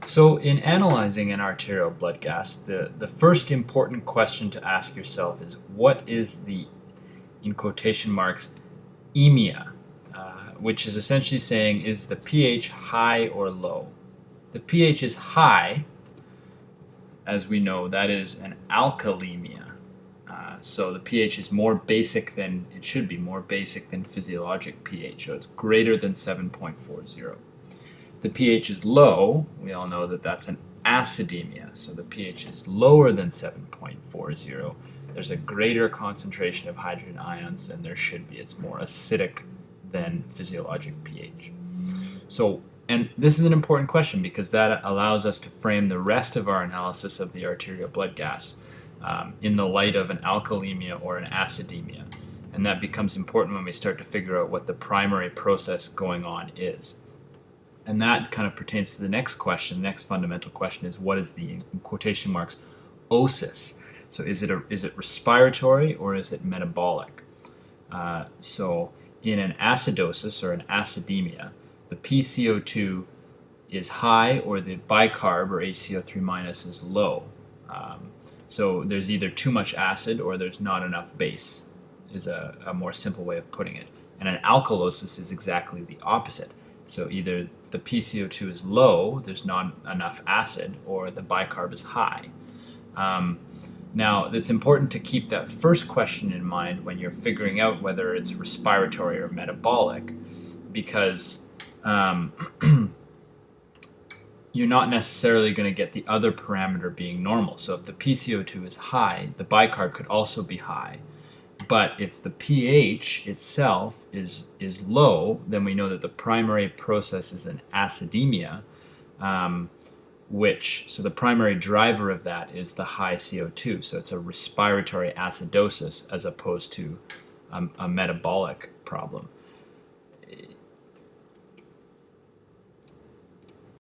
So in analyzing an arterial blood gas, the first important question to ask yourself is what is the, in quotation marks, emia, which is essentially saying is the pH high or low. If the pH is high, as we know, that is an alkalemia. So the pH is more basic than, it should be more basic than physiologic pH, so it's greater than 7.40. The pH is low, we all know that that's an acidemia, so the pH is lower than 7.40. There's a greater concentration of hydrogen ions than there should be. It's more acidic than physiologic pH. So, and this is an important question because that allows us to frame the rest of our analysis of the arterial blood gas in the light of an alkalemia or an acidemia. And that becomes important when we start to figure out what the primary process going on is. And that kind of pertains to the next question. The next fundamental question is what is the, in quotation marks, osis? So is it respiratory or is it metabolic? So in an acidosis or an acidemia, the PCO2 is high or the bicarb or HCO3 minus is low. So there's either too much acid or there's not enough base is a more simple way of putting it. And an alkalosis is exactly the opposite. So either the PCO2 is low, there's not enough acid, or the bicarb is high. Now, it's important to keep that first question in mind when you're figuring out whether it's respiratory or metabolic, because you're not necessarily going to get the other parameter being normal. So if the PCO2 is high, the bicarb could also be high. But if the pH itself is low, then we know that the primary process is an acidemia, so the primary driver of that is the high CO2. So it's a respiratory acidosis as opposed to a metabolic problem.